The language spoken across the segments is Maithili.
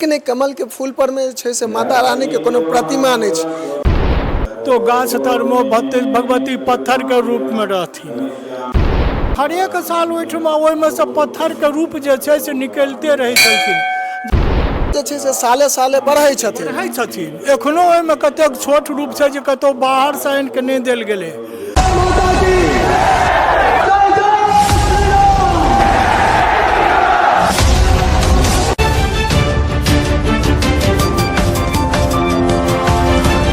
लेकिन कमल के फूल पर में से माता रानी के कोनो प्रतिमा नहीं है। तो गाछ तर में भगवती पत्थर के रूप में रहथिन। हरेक साल ओहिमे से पत्थर के रूप से निकलते रहे छलखिन, से साले साले बढ़े छथिन। एखनो ओहिमे कतेक छोट रूप से जे कतौ बाहर से आनि के नहीं देल गेलै।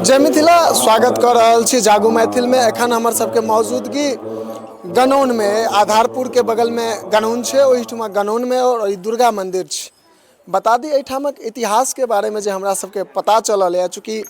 जय मिथिला, स्वागत कर रहा छी जागू मैथिल में। एखन हमर सबके मौजूदगी गनौन में, आधारपुर के बगल में गनौन है। ओहिठमा गनौन में और दुर्गा मंदिर है। बता दी एहिठामक इतिहास के बारे में जे हमरा सबके पता चलल है, चूँकि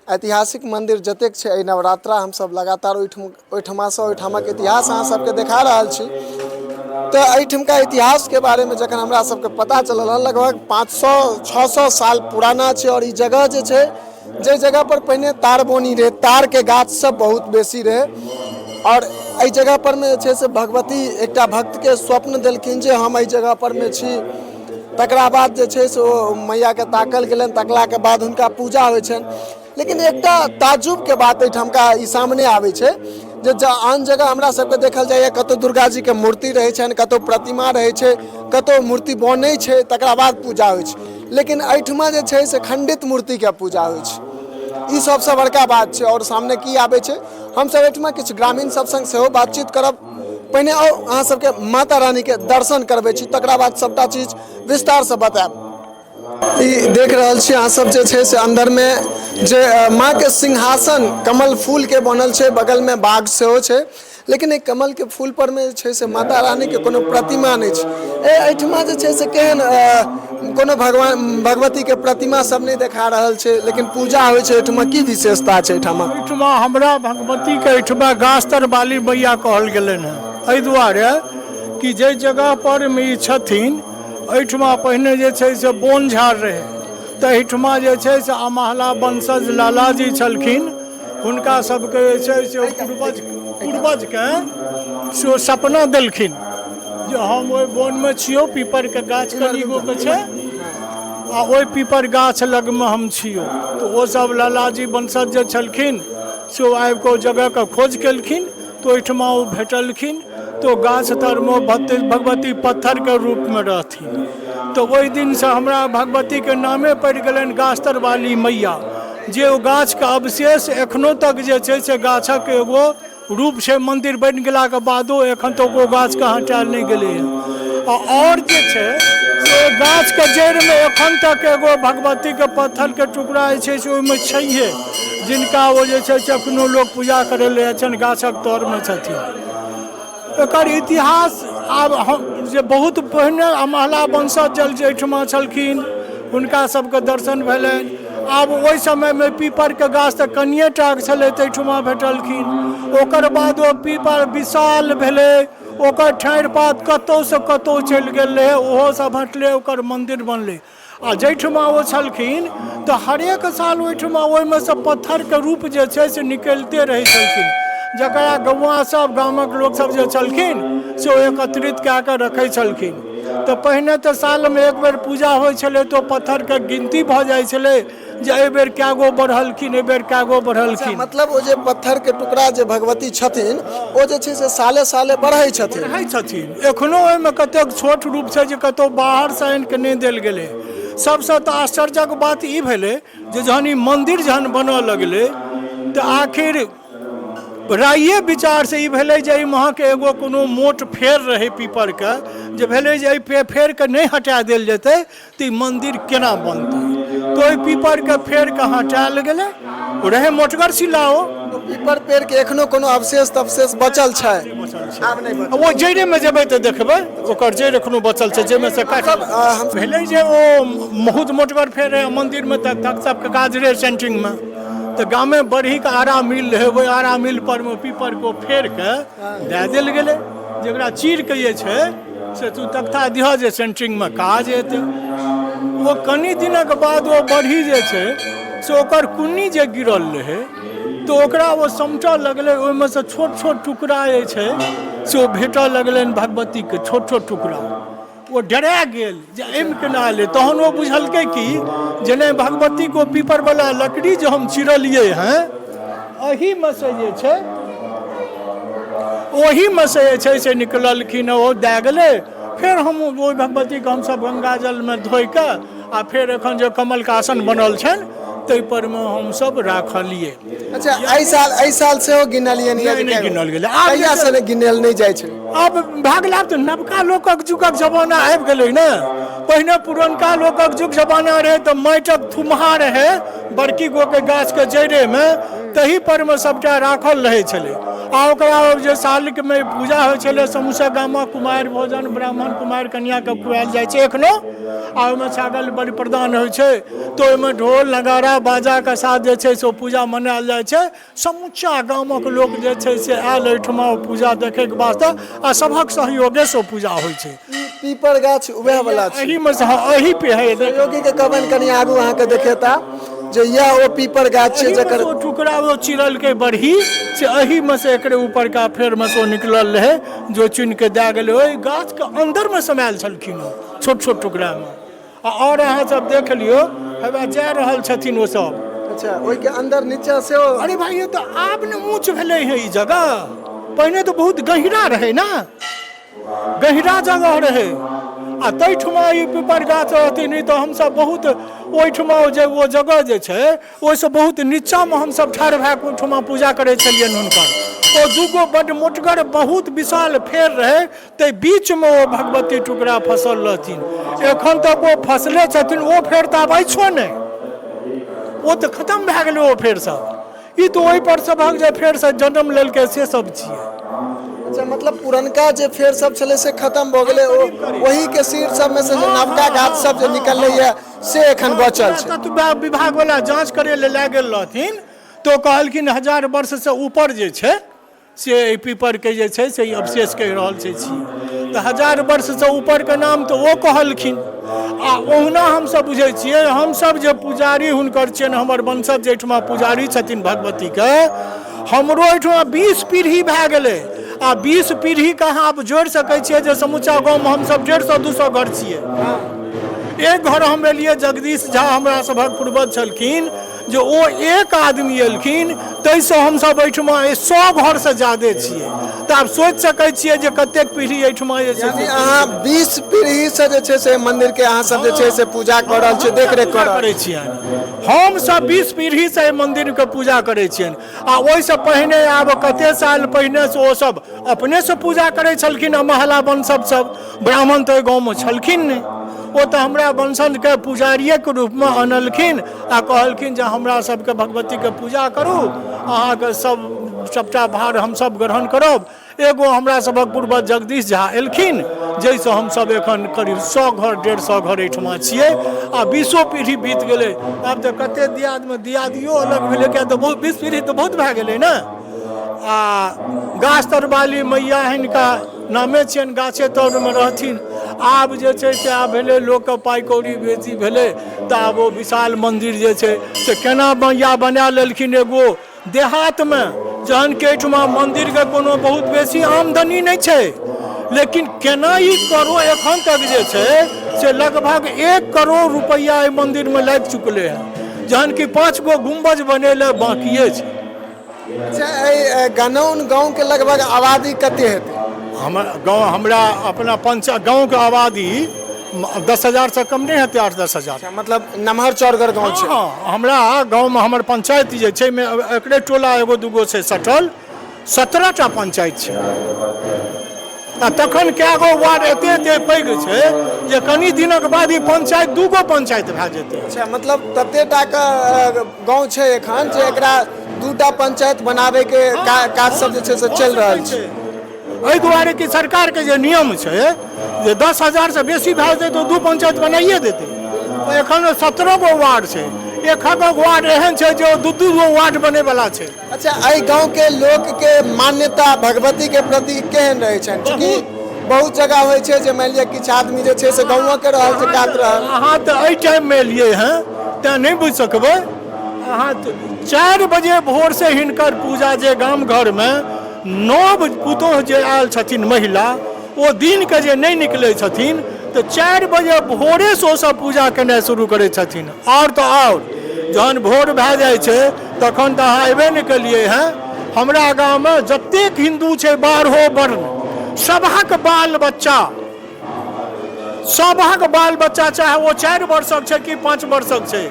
ऐतिहासिक मंदिर जतेक है नवरात्रा हम सब लगातार ओहिठमा से ओहिठामक इतिहास अहाँ सबके देखा रहा छी। तो एहिठमका इतिहास के बारे में जखन हमरा सबके पता चलल है, लगभग 500-600 साल पुराना है। और ई जगह जे है, जे जगह पर पहले तार बोनी रहे, तार के गाछ सब बहुत बेसी रहे। और एहि जगह पर में से भगवती एकटा भक्त के स्वप्न देलखिन जे हम एहि जगह पर में छी। तकरा बाद जे छै से ओ मैया के ताकल गेलन, तकला के बाद हुनका पूजा होइ छनि। लेकिन एकटा ताजुब के बात एहिठामका ई सामने आबै छै जे आन जगह हमरा सबके देखल जाइए कतौ दुर्गा जी के मूर्ति रहै छनि, कतौ प्रतिमा रहै छै, कतौ मूर्ति बनै छै, तकरा बाद पूजा होइ छै। लेकिन एहिठमा जे छै से खंडित मूर्ति के पूजा होइ छै। ई सबसे बड़का बात छै। और सामने की आबै छै, हम सब एहिठमा किछु ग्रामीण सब संग सेहो बातचीत करब। पहिने और अहाँ सबके माता रानी के दर्शन करबै छी, तकरा बाद सबटा चीज विस्तार से बताएब। ई देख रहल छी अहाँ सब जे छै से अंदर में जे माँ के सिंहासन कमल फूल के बनल छै, बगल में बाघ सेहो छै। लेकिन एक कमल के फूल पर में छै से माता रानी के कोनो प्रतिमा नहीं छै। एहिठमा जे छै से केहन कोनो भगवती के प्रतिमा सब नहीं देखा रहल छै, लेकिन पूजा होइ छै। एहिठमा की विशेषता छै? एहिठमा हमरा भगवती के एहिठमा गास्तर वाली मैया कहल गेलन है, एहि दुआरे कि जे जगह पर में छथिन एहिठमा पहिने जे छै से बोन झाड़ रहे। तो एहिठमा जे छै से अमहला वंशज लाला जी छलखिन, हुनका सबके जे छै से पूर्वज के सपना देलखिन जे हम ओहि बोन में छियो, पीपर के गाछ कनी गो के छै आ ओहि पीपर गाछ लग में हम छियो। तो वो सब लाला जी वंशज जे छलखिन से ओ आबि कऽ जगह के खोज केलखिन। तो ओहिठमा ओ भेटलखिन। तो गाछ तर में भगवती पत्थर के रूप में रहथिन। तो ओहि दिन से हमरा भगवती के नामे पड़ि गेलनि गास्तर वाली मैया। जे ओ गाछ के अवशेष एखनो तक जे छै से गाछक एगो रूप से मंदिर बन गेला के बादो एखन तक वो गाछ के हटायल नहीं गेले है। और जे छै से गाछ के जड़ में एखन तक एगो भगवती के पत्थर के टुकड़ा जे छै से ओहिमे छैहे, जिनका वो जे छै से एखनो लोग पूजा करे ले छनि, गाछक तर में छथिन। एकर इतिहास आब जे बहुत पहिने अमहला वंशज जे एहिठमा छलखिन, हुनका सबके दर्शन भेलनि। आब ओहि समय में पीपर के गाछ तऽ कनिए टा छलै, एहिठमा भेटलखिन। ओकर बाद ओ पीपर विशाल भेलै, ओकर ठाढ़ि पात कतौ से कतौ चलि गेल रहै, ओहो सब हटलै, ओकर मंदिर बनलै। आ जाहिठमा ओ छलखिन तऽ हरेक साल ओहिठमा ओहिमे से पत्थर के रूप जे छै से निकलिते रहै छलखिन, जकरा गौआ सब गामक लोग सब जे छलखिन से ओ एकत्रित कए कऽ रखै छलखिन। तो पहिने तो साल में एक बेर पूजा होइ छलै, तो पत्थर के गिनती भऽ जाइ छलै जे एहि बेर कए गो बढ़लखिन, एहि बेर कए गो बढ़लखिन। मतलब ओ जे पत्थर के टुकड़ा जे भगवती छथिन, ओ जे छै से साले साले बढ़ै छथिन। एखनो ओहिमे कतेक छोट रूप से जे कतौ बाहर से आनि के नहीं देल गेलै। सबसे तो आश्चर्यक बात ई भेलै जे जहन ई मंदिर जहन बनऽ लगलै तो आखिर राइए विचार से ई भेलै जे वहाँ के एगो कोनो मोट फेर रहे पीपर के, जे भेलै जे एहि फेर के नहीं हटा देल जेतै तो ई मंदिर केना बनतै। तो ओहि पीपर के फेर के हटायल गेलै, रहे मोटगर सिलाओ। पीपर पेड़ के एखनो कोनो अवशेष तवशेष बचल छै? आब नहीं बचल। वो जड़े में जेबै तऽ देखबै ओकर जड़ एखनो बचल छै, जाहिमे से भेलै जे ओ बहुत मोटगर फेर रहे मंदिर में, तक सबके काज रहे सेंटरिंग में। तो गाँव में बढ़ी के आरा मिल रहे, वही आरा मिल पर में पीपर को फेर के दे दिल गेलै, जकरा चीर के ये छै से तू तख्ता दिह जे सेंटरिंग में काज एतै। वो कनी दिनक बाद वो बढ़ी जे छै से ओकर कुन्नी जे गिरल रहे, तो ओकरा वो समटऽ लगलै। ओहिमे से छोट छोट टुकड़ा जे छै से ओ भेटऽ लगलनि भगवती के, छोट छोट टुकड़ा। वो डरा गेल जे एम केना ले, तहन वो बुझलकै कि जे नहीं भगवती को पीपर वाला लकड़ी जो हम चिरलिए हैं एही में से जे छै ओही में से जे छै से निकललखिन, ओ दए गेलै। फिर हम ओहि भगवती के हमसब गंगा जल में धोइ कऽ आ फिर एखन जे कमल के आसन बनल छनि ताहि पर में हमसब राखलिए। अच्छा एहि साल सेहो गिनलिए नहीं गिनल गेलै, कहिया से नहीं गिनल नहीं जाइ छै? अब भए गेलै, आब तऽ नवका लोकक जुगक जमाना आबि गेलै ने। पहिने पुरनका लोकक जुग जमाना रहै तऽ माटिक थुम्हा रहै बड़की गो के गाछ के जड़े में, तही पर में सबटा राखल रहै छलै। आ ओकरा जे सालिक में पूजा होइ छलै, समूसा गामक कुमारि भोजन ब्राह्मण कुमारि कन्या के खुआएल जाइ छै एखनो। आ ओहिमे छागल बलि प्रदान होइ छै, तो ओहिमे ढोल नगारा बाजा के साथ जे छै से पूजा मनायल जाइ छै। समूचा गामक लोक जे छै से आयल एहिठमा पूजा देखैके वास्ते, आ सभक सहयोगे से पूजा होइ छै। पीपर गाछ उएह वाला छै, एही में से एही पे है सहयोगी के कहबनि कनि आगू अहाँ के देखेता जे यह ओ पीपर गाछ छै जकर ओ टुकड़ा वो चिरल के बढ़ी से एही में से एकरे ऊपर का फेर में से निकलल रहे, जो चुन के दए गेलै। ओहि गाछ के अंदर में समायल छलखिन छोट छोट टुकड़ा में। और अहाँ सब देख लियो हवा जा रहल छथिन वो सब। अच्छा ओहि के अंदर नीचा से अरे भाई ये तो आब न ऊंच भेलै है ई जगह, पहले तो बहुत गहिरा रहे ना, गहिरा जगह रहे। आ तैठमा ई पीपर गाछ रहथिन, नहीं तो हमसब बहुत ओहिठमा जे वो जगह जे छै ओहिसँ बहुत नीचा में हमसब ठाढ़ भए कऽ ओहिठमा पूजा करै छलियनि हुनकर। ओ दूगो बड्ड मोटगर बहुत विशाल फेर रहे, ताहि बीच में ओ भगवती टुकड़ा फसल रहथिन। एखन तक ओ फसले छथिन, ओ फेर तऽ आब अछियो नहि, ओ तऽ खत्म भए गेलै ओ फेर सब। ई तऽ ओहि पर सभक जे फेर से जन्म लेलकै से सब छियै। अच्छा मतलब पुरनका जे फेर सब छलै से खत्म भऽ गेलै, वही के सिर सब में से जो नवका गाछ सब जे निकललै है से एखन बचल छै। तत्व विभाग वाला जांच करे ले लए गेल रहथिन, तो कहलखिन 1000 वर्ष से ऊपर जे छै से पीपर के जे छै से अवशेष कहि रहल छै छियै। तऽ 1000 वर्ष से ऊपर के नाम तो ओ कहलखिन। आ ओहुना हमसब बुझै छियै, हमसब जे पुजारी हुनकर छियनि, हमर वंशज जेठमा पुजारी छथिन भगवती के, हमरो एहिठमा 20 पीढ़ी भए गेलै। आ 20 पीढ़ी के अहाँ आप जोड़ि सकै छियै जे समूचा गाँव में हमसब 150-200 घर छियै। एक घर हम एलियै, जगदीश झा हमरा सभक पूर्वज छलखिन, जो ओ एक आदमी एलखिन, ताहिसँ हमसब एहिठमा 100 घर से ज्यादे छियै। तऽ आब सोचि सकै छियै जे कतेक पीढ़ी एहिठमा जे छै। अहाँ 20 पीढ़ी से जे छै से मंदिर के अहाँ सब जे छै से पूजा कऽ रहल छियै, देख रेख करै छियनि। हमसब 20 पीढ़ी से मंदिर के पूजा करै छियनि। आ ओहिसँ पहिने आब कते साल पहिने से ओ सब अपने से पूजा करै छलखिन। महला वंशज सब ब्राह्मण तऽ गाँव में छलखिन नहि, ओ तऽ हमरा वंशज के पुजारिये के रूप में अनलखिन आ कहलखिन जे हमरा सबके भगवती के पूजा करू, अहाँके सबटा भार हमसब ग्रहण करब। एगो हमरा सबक पूर्वज जगदीश झा एलखिन, जाहिसँ हमसब एखन करीब 100 घर 150 घर एहिठमा छियै। आ 20 पीढ़ी बीत गेलै, आब तऽ कते दियाद में दियादियो अलग भेलै, किया तऽ 20 पीढ़ी तऽ बहुत भए गेलै ने। आ गाछ तर वाली मैया हिनका नामे छियनि, गाछे तर में रहथिन। आब जे छै से आब भेलै लोकके पाइ कौड़ी बेसी भेलै, तऽ आब ओ विशाल मन्दिर जे छै से केना मैया बना लेलखिन एगो देहात में, जहन के एहिठमा मंदिर के कोनो बहुत बेसी आमदनी नहीं छै, लेकिन केना ई करो एखन तक जे छै से लगभग 1 करोड़ रुपया एहि मंदिर में लागि चुकले हैं, जहन कि 5 गो गुम्बज बनेले बाकिए छै। अच्छा गनौन गाँव के लगभग आबादी कते हेतै? हमरा अपना गाँव के आबादी 10,000 से कम नहीं हेतै, 8-10 हजार। मतलब नमहर चौरगर गाँव छै। हाँ, हमरा गाँव में हमर पंचायत जे छै में एकरे टोला एगो दूगो से सटल 17टा पंचायत छै। आ तखन कए गो वार्ड एते पैघ छै जे कनी दिनक बाद ई पंचायत 2 गो पंचायत भए जेतै। अच्छा मतलब ततेटा के गाँव छै एखन जे एकरा 2टा पंचायत बनाबे के काज सब जे छै से चलि रहल छै। एहि दुआरे कि सरकार के जे नियम छै जे 10,000 से बेसी भए जेतै तो 2 पंचायत बनाइए देतै। एखन 17 गो वार्ड छै, 1 वार्ड एहन छै जो 2 गो वार्ड बने वाला छै। अच्छा एहि गाँव के लोक के मान्यता भगवती के प्रति केहन रहै छनि? क्योंकि बहुत जगह होइ छै जे मान लिअ किछु आदमी जे छै से गाँव के रहल छै कात रहल। अहाँ तऽ एहि टाइम में एलियै हैं तेँ नहीं बुझि सकबै। अहाँ 4 बजे भोर से हिनकर पूजा जे गाम घर में 9 पुतोह जे आयल छथिन महिला, ओ दिन के जे नहीं निकलै छथिन तो 4 बजे भोरे से सब पूजा केनाइ शुरू करै छथिन। और तो और जहन भोर भए जाइ छै तखन तऽ अहाँ अयबे नहि केलियै हैं। हमरा गाँवमे जतेक हिन्दू छै 12 वर्ण, सभक बाल बच्चा चाहे वो 4 वर्षक छै कि 5 वर्षक छै,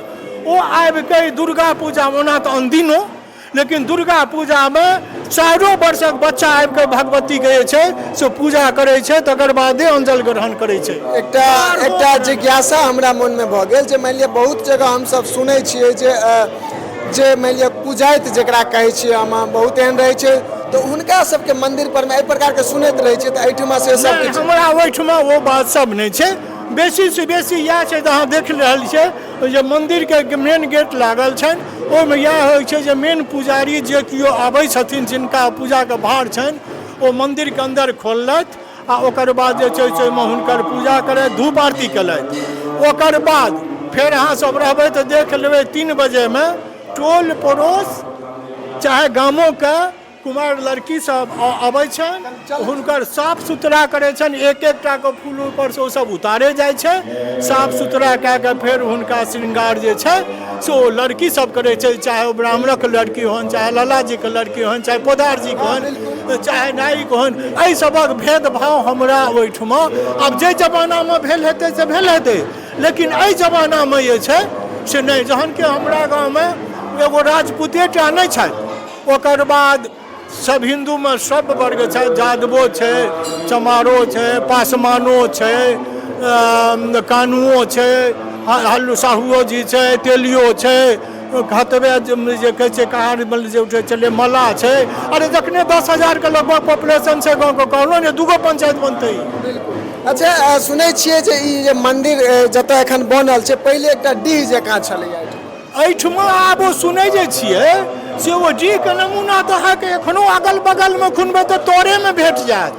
ओ आबि के दुर्गा पूजा ओना तऽ अनदिनो, लेकिन दुर्गा पूजामे 4 वर्षक बच्चा आबि के भगवती के जे छै से पूजा करै छै, तकर बादे अंजल ग्रहण करै छै। एकटा जिज्ञासा हमरा मनमे भऽ गेल जे मानि लिअ बहुत जगह हमसब सुनै छियै जे मानि लिअ पूजाइत जकरा कहै छियै, हम बहुत एहन रहै छै तऽ हुनका सबके मंदिर पर में एहि प्रकार के सुनैत रहै छै, तऽ एहिठमा से सब नहीं, हमरा ओहिठमा वो बात सब नहीं छै। बेसी से बेसी इएह छै जे अहाँ देख रहल छियै जे मंदिर के मेन गेट लागल छनि, ओहिमे इएह होइ छै जे मेन पुजारी जे केओ आबै छथिन जिनका पूजाके भार छनि ओ मंदिरके अन्दर खोललथि आ ओकर बाद जे छै से ओहिमे हुनकर पूजा करथि, धूप आरती केलथि। ओकर बाद फेर अहाँ सब रहबै तऽ देख लेबै 3 बजेमे टोल पड़ोस चाहे गामों के कुमार लड़की सब अबै छनि, हुनकर साफ सुथरा करै छनि, एक एकटा के फूल ऊपर से ओ सब उतारे जाइ छै, साफ सुथरा कए के फेर हुनका श्रृंगार जे छै से ओ लड़की सब करै छै, चाहे ओ ब्राह्मणक लड़की होन, चाहे लाला जी के लड़की होन, चाहे पोदार जी के होन, चाहे नाई के होन, एहि सबक भेदभाव हमरा ओहिठमा आब जे जमानामे भेल हेतै से भेल हेतै, लेकिन एहि जमानामे जे छै से नहि। जहन कि हमरा गाँवमे एगो राजपूतेटा नहि छथि, ओकर बाद सब हिंदूमे सब वर्ग छै, यादवो छै, चमारो छै, पासवानो छै, कानुओ छै, साहुओ जी छै, तेलियो छै, खतबे जे कहै छै कहार जे उठे चले मला छै। अरे जखने 10,000 के लगभग पॉपुलेशन छै गाँव के, कहलहुँ ने 2 पंचायत बनतै। अच्छा, सुनै छियै जे ई जे मंदिर जतऽ एखन बनल छै पहिले एकटा डीह जकाँ छलैया एहिठमा, आब ओ सुनै जे छियै से ओ डीह के नमूना तऽ अहाँके एखनो अगल बगलमे खुनबै तऽ तोरेमे भेट जायत।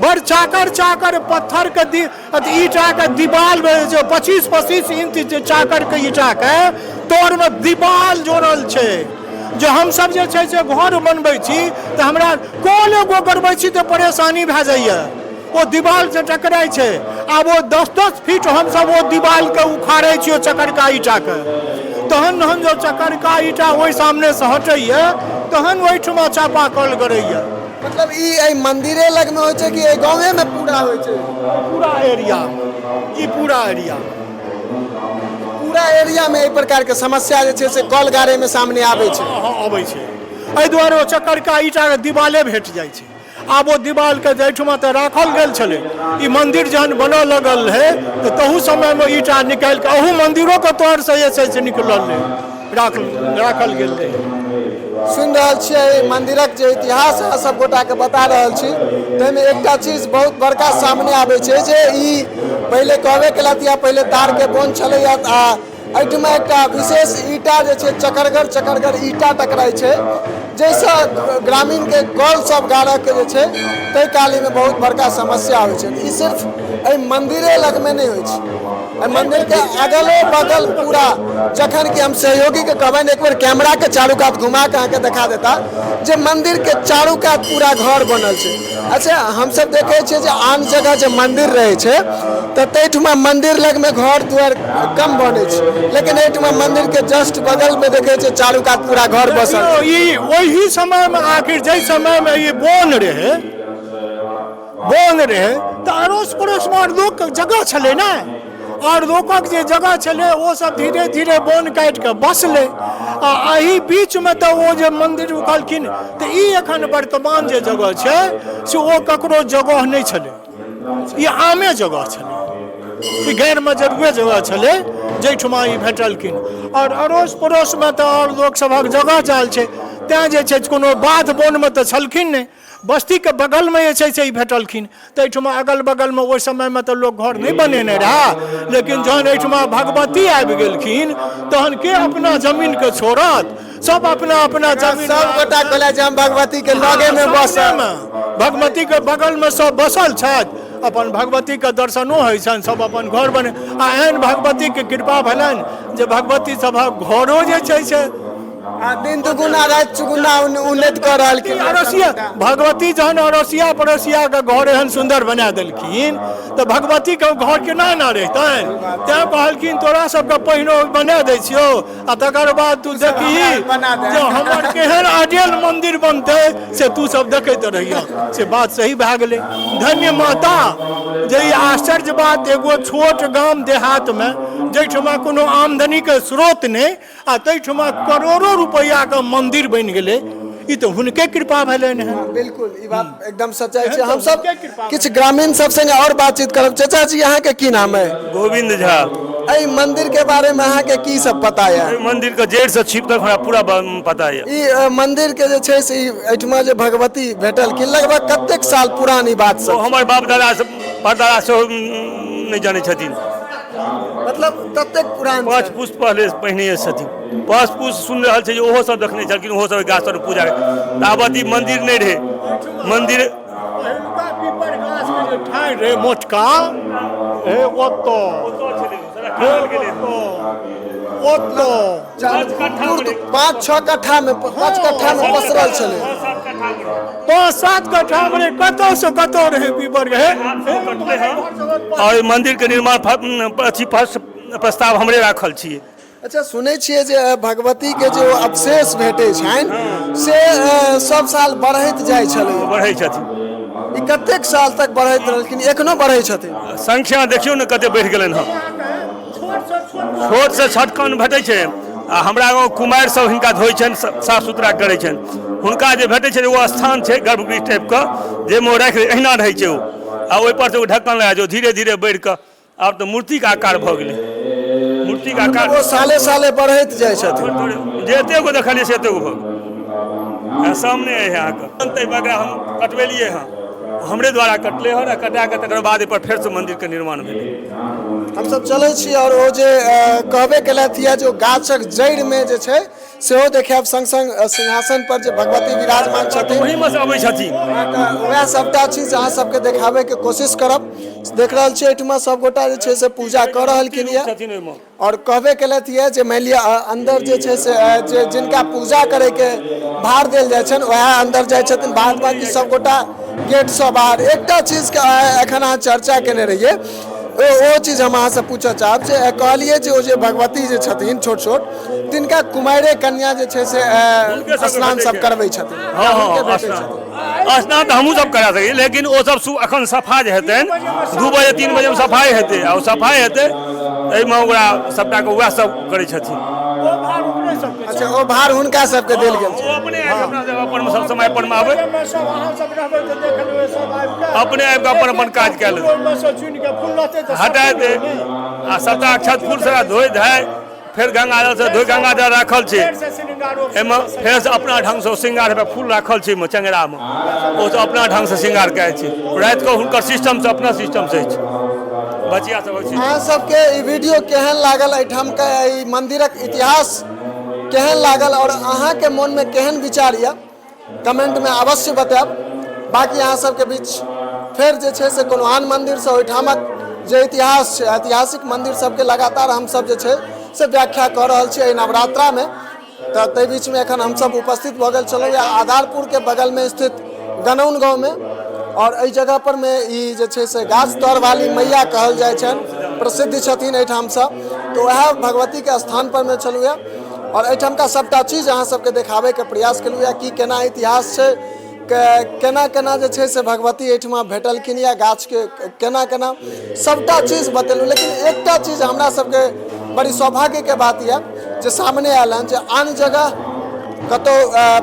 बड़ चाकर पत्थर के ईटा के दीवाल 25 इंच चाकर के ईटा के तोर में दीवाल जोड़ल छै। जो हमसब जे छै से घर बनबै छी तऽ हमरा कोले गो गड़बै छी तऽ परेशानी भए जाइए, वो दीवाल से टकराई छै। आब वो 10-10 फीट हमसब वो दीवाल के उखाड़ै छियै चकरका ईटा के, तहन हम जो चकरका ईटा ओहि सामने से हटैया तहन ओहिठमा चापाकल गड़ैया। मतलब ई मंदिरे लग में होइ छै कि गाँवे में पूरा होइ छै? पूरा एरिया, ई पूरा एरिया में एहि प्रकार के समस्या जे छै से कल गारे में सामने आबै छै। अबै छै, एहि दुआरे ओ चक्करका ईटा के दिवाले भेट जाइ छै। आब ओ दिवाल के एहिठमा तऽ राखल गेल छलै, ई मंदिर जहन बनऽ लगल है तऽ तहू समय में ईटा निकालि के अहू मंदिरो के तौर से जे छै से निकलल है, राखल गेल है। सुनि रहल छियै मंदिरक जे इतिहास है सब गोटा के बता रहल छी, ताहिमे एकटा चीज बहुत बड़का सामने आबै छै जे ई पहिले कहबे केलथि या पहिले तार के बोन छलैया आ एहिठमा एकटा विशेष ईटा जे छै चकरगर ईटा टकराइ छै, जाहिसँ ग्रामीण के कल सब गाड़ऽ के जे छै ताहि कालीमे बहुत बड़का समस्या होइ छै। ई सिर्फ एहि मंदिरे लग में नहीं होइ छै, मंदिर के अगलो बगल पूरा, जखन कि हम सहयोगी के कहबनि एक बेर कैमरा के चारू कात घुमा के अहाँके देखा देता जे मंदिर के चारू कात पूरा घर बनल छै। अच्छा, हम सब देखे छियै जे आन जगह जे मंदिर रहे छै तऽ तैठमा मंदिर लग में घर दुआर कम बने छै, लेकिन एहिठमा मंदिर के जस्ट बगल में देखे छियै चारू कात पूरा घर बसल छै। ई वही समय में आखिर जै समय में ये बोन रहे तऽ अड़ोस पड़ोस में लोक जगह छलै ने, और लोकक जे जगह छलै वो सब धीरे धीरे बोन काटि के बसलै आ एही बीच में तऽ वो जे मंदिर उखलखिन तऽ ई एखन वर्तमान जे जगह छै से ओ ककरो जगह नहीं छलै, ई आमे जगह छलै, ई गैर मजरूए जगह छलै जाहिठमा ई भेटलखिन। और अड़ोस पड़ोस में तऽ और लोक सभक जगह जाल छै, तैं जे छै कोनो बाध बोन में तऽ छलखिन नहीं, बस्ती के बगल में जे छै से ई भेटलखिन। तऽ एहिठमा अगल बगल में ओहि समय में तऽ लोक घर नहीं बनेने रहा, लेकिन जहन एहिठमा भगवती आबि गेलखिन तहन के अपना जमीन के छोड़त, सब अपना अपना जमीन, सब गोटा कहला जे हम भगवती के लगे में बसल, भगवती के बगल में सब बसल छथि, अपन भगवती के दर्शनो होइ छनि, सब अपन घर बने। आ एहन भगवती के कृपा भेलनि जे भगवती सभक घरो जे छै से दिन दुगुना रात चुगुना उन्नत कर रहलखिन अड़ोसिया भगवती जहन अड़ोसिया पड़ोसिया के घर एहन सुंदर बना देलखिन तो भगवती के घर केना ना रहतै। तैं कहलखिन तोरा सबके पहिने बना दै छियौ आ तकर बाद तू देखी जे हमर केहन आइडियल मंदिर बनतै से तू सब देखैत रहिया। से बात सही भए गेलै। धन्य माता जे ई आश्चर्य बात एगो छोट गाम देहात में जैठमा कोनो आमदनी के स्रोत नहीं आ तैठमा करोड़ों रुपया के मंदिर बन गेलै। ई तो हुनके कृपा भेलनि हैं। बिल्कुल ई बात एकदम सच्चाई छै। हम सब किछ ग्रामीण सब संगे और बातचीत करब। चाचा जी यहाँ के की नाम है? गोविंद झा। एहि मंदिर के बारे में अहाँ के की सब पता है? मंदिर के जड़ से छिप तक हमरा पूरा पता है। ई मंदिर के जे छै से एठमा जे भगवती भेटल कि लगभग कतेक साल पुरानी बात सब? हमर बाप दादा से परदादा से नहीं जाने छथिन। मतलब कतेक पुरान? 5 पुस्त पहले पहिने छथिन। 5 पुस्त सुन रहल छै जे ओहो सब देखने छलखिन। ओहो सब गाछ पर पूजा ताबती मंदिर नहीं रहे। मंदिर ठाई रे मोटका हे ओतो ओतो 5-6 कट्ठा में 5 कट्ठा में पसरल छलै। 5-7 कट्ठा में कतौ से कतौ रहे पीपर रहे। और मंदिर के निर्माण प्रस्ताव हमरे राखल छियै। अच्छा सुनै छियै जे भगवती के जो अवशेष भेटै छनि से सब साल बढ़ैत जाइ छलै। बढ़ै छथिन। ई कतेक साल तक बढ़ैत रहलखिन? एखनो बढ़ै छथिन? संख्या देखियौ ने कते बढ़ि गेलनि हँ। छोट से छटकन भेटै छै आ हमरा गाँव कुमारि सब हिनका धोइ छनि साफ सुथरा करै छनि। हुनका जे भेटै छै एगो स्थान छै गर्भगृह टाइप के जाहिमे राखि अहिना रहै छै ओ आ ओहिपर से ओ ढक्कन लगा जो धीरे धीरे बढ़ि कऽ आब तऽ मूर्ति के आकार भऽ गेलै। मूर्ति के आकार वो साले साले बढ़ैत जाइ छथिन। जते गो देखलियै से एते गो भऽ गेल। सामने है अहाँके बगैर हम कटबेलियै हँ। हमरे द्वारा कटले हँ। कटा के तकर बाद एहि पर फेर से मंदिर के निर्माण भेलै। हम सब चलै छी और ओ जे कहबे केलथि है जो गाछक जड़ में जे छै सेहो देखाब संग संग सिंहासन पर जे भगवती विराजमान छथिन वही में से अबै छथिन। वह सबटा चीज अहाँ सबके देखाबे के कोशिश करब। देख रहल छियै एहिठमा सब गोटा जे छै से पूजा कऽ रहलखिन ये और कहबे केलथि है जे मानि लिअ अंदर जे छै से जे जिनका पूजा करे के भार देल जाइ छनि वह अंदर जाइ छथिन। बाद बाकी सब गोटा गेट से बाहर। एकटा चीज के एखन अहाँ चर्चा केने रहिए ओ चीज हम अहाँ से पूछऽ चाहब जे कहलिए जे ओ जे भगवती जे छथिन छोट छोट तिनका कुमारे कन्या जे छै से स्नान सब करबै छथिन। स्नान तऽ हमहूँ सब करा सकै लेकिन ओ सब अखन सफा जे हेतनि 2 बजे 3 बजे में सफाई हेतै आ सफाई हेतै एहिमे ओकरा सबटा के वएह सब करै छथिन। अच्छा ओ भार हुनका सबके देल गेल छै। अपने अपन सब समय पर में आबै अपने आबि कऽ अपन अपन काज कए लेतै हटा दे आ सबटा अक्षत फूल से धोइ धाय फिर गंगाजल से धोइ गंगाजल राखल छै एहिमे फेर से अपना ढंग से श्रृंगार पे फूल राखल छै चंगेरा में ओ सब अपना ढंग से श्रृंगार करै छै। राति को हुनकर सिस्टम से अपना सिस्टम से बचिया सब अहाँ सबके ई वीडियो केहन लागल? एहिठाम के ई मंदिरक इतिहास केहन लागल और अहाँ के मन में केहन विचार यऽ कमेंट में अवश्य बतायब। बाकी अहाँ सबके बीच फेर जे छै से कोनो आन मंदिर से ओहिठामक जे इतिहास छै ऐतिहासिक मंदिर सबके लगातार हम सब जे छै से व्याख्या कऽ रहल छियै नवरात्रा में। तऽ ताहि बीच में एखन हम सब उपस्थित भऽ गेल छलहुँ आधारपुर के बगल में स्थित गनौन गाँव में और एहि जगह पर में ई जे छै से गाछ तर वाली मैया कहल जाइ छनि प्रसिद्ध छथिन एहिठाम से। तो वह भगवती के स्थान पर में छलहुँ यऽ और एहिठाम का सबटा चीज अहाँ सबके देखाबे के प्रयास केलहुँ यऽ कि केना इतिहास छै केना केना जे छै से भगवती एहिठमा भेटलखिन या गाछ के केना केना सबटा चीज बतेलहुँ। लेकिन एकटा चीज हमरा सबके बड़ी सौभाग्य के बात यऽ जे सामने आयल हन जे आन जगह कतौ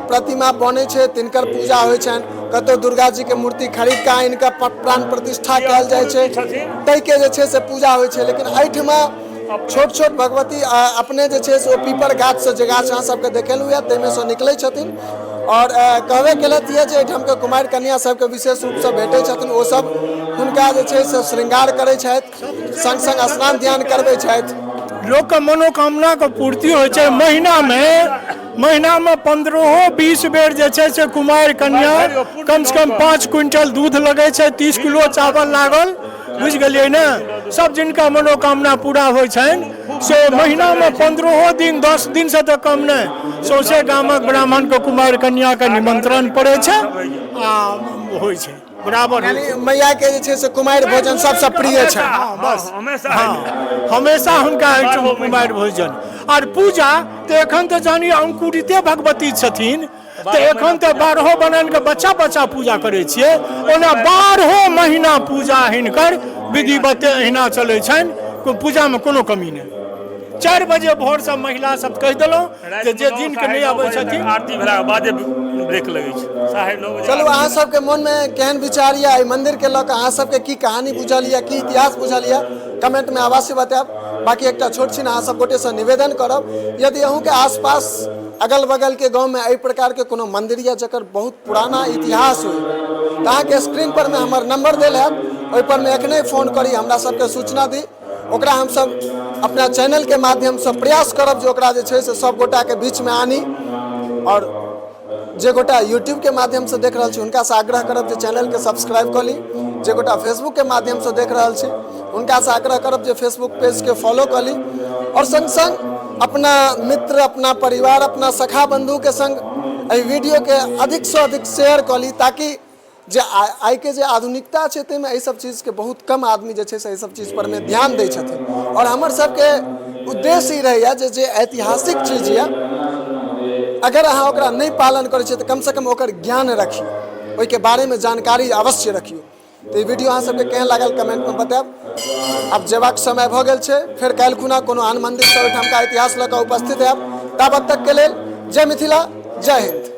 प्रतिमा बनै छै तिनकर पूजा होइ छनि कतौ दुर्गा जी के मूर्ति खरीद के इनका प्राण प्रतिष्ठा कयल जाइ छै ताहि के जे छै से पूजा होइ छै। लेकिन एहिठमा छोट छोट भगवती अपने जे छै से ओ पीपर गाछ से जे गाछ अहाँ सबके देखेलहुँ यऽ ताहिमे से निकलै छथिन और कहबे केलथि है जे एहिठाम के कुमारि कन्या सबके विशेष रूप से भेटै छथिन ओ सब हुनका जे छै से श्रृंगार करै छथि संग संग स्नान ध्यान करबै छथि। लोक के मनोकामना के पूर्ति होइ छै। महीना में 15-20 बेर जे छै से कुमारि कन्या कम से कम 5 क्विंटल दूध लगे छै 30 किलो चावल लागल बुझ गेलियै ने। सब जिनका मनोकामना पूरा होइ छनि से महीना में 15 दिन 10 दिन से तो कम नहीं सौसे गामक ब्राह्मण के कुमार कन्या के निमंत्रण पड़े छे आ होइ छे बराबर यानी मैया के जे छै से कुमारि भोजन सबसे प्रिय छै। बस हमेशा हमेशा हुनका एहिठाम कुमारि भोजन और पूजा तो एखन तो जानी अंकुरिते भगवती छथिन तो एखन तो 12 बनन के बच्चा बच्चा पूजा करे छिए ओना 12 महीना पूजा हिनकर विधिवत अहिना चले छन पूजा में कोनो कमी नहीं। 4 बजे भोर से महिला सब कह दिलों जे दिन के नहीं आबै छथिन आरती भेला के बादे ब्रेक लगे छै 9:30 बजे। चलू अहाँ सबके मन में केहन विचार या मंदिर के लक अहाँ सबके की कहानी बुझल या की इतिहास बुझल या कमेंट में अवश्य बताएब। बाकी एक छोट छिन अहाँ सब गोटे से निवेदन करब यदि अहूँ के आसपास अगल बगल के गांव में एहि प्रकार के कोनो मंदिर या जकर बहुत पुराना इतिहास हो तो अहाँ के स्क्रीन पर में हमर नंबर देल है ओहि पर में एखने फोन करी हमरा सबके सूचना दी ओकरा हम सब अपना चैनल के माध्यम से प्रयास करब जे ओकरा जे छै से सब गोटा के बीच में आनी और जे गोटा यूट्यूब के माध्यम से देख रहा छी उनका से आग्रह करब जे चैनल के सब्सक्राइब कर ली जे गोटा फेसबुक के माध्यम से देख रहा छी उनका से आग्रह करब जे फेसबुक पेज के फॉलो कर ली और संग संग अपना मित्र अपना परिवार अपना सखा बंधु के संग एहि वीडियो के अधिक से अधिक शेयर कर ली ताकि जे आई के जे आधुनिकता छै ताहिमे एहि सब चीज के बहुत कम आदमी जे छै से एहि सब चीज पर में ध्यान दै छथिन और हमर सबके उद्देश्य ई रहैया जे ऐतिहासिक चीज या अगर अहाँ ओकरा नहीं पालन करै छियै तो कम से कम ओकर ज्ञान रखियो ओहि के बारे में जानकारी अवश्य रखियो। तो ये वीडियो अहाँ सबके केहन लागल कमेंट में बताएब। अब जेबाक समय भ गेल छै फेर काल्हि खुना कोनो आन मंदिर से ओहिठाम का इतिहास लऽ कऽ उपस्थित हैब। ताबत तक के लेल जय मिथिला जय हिंद।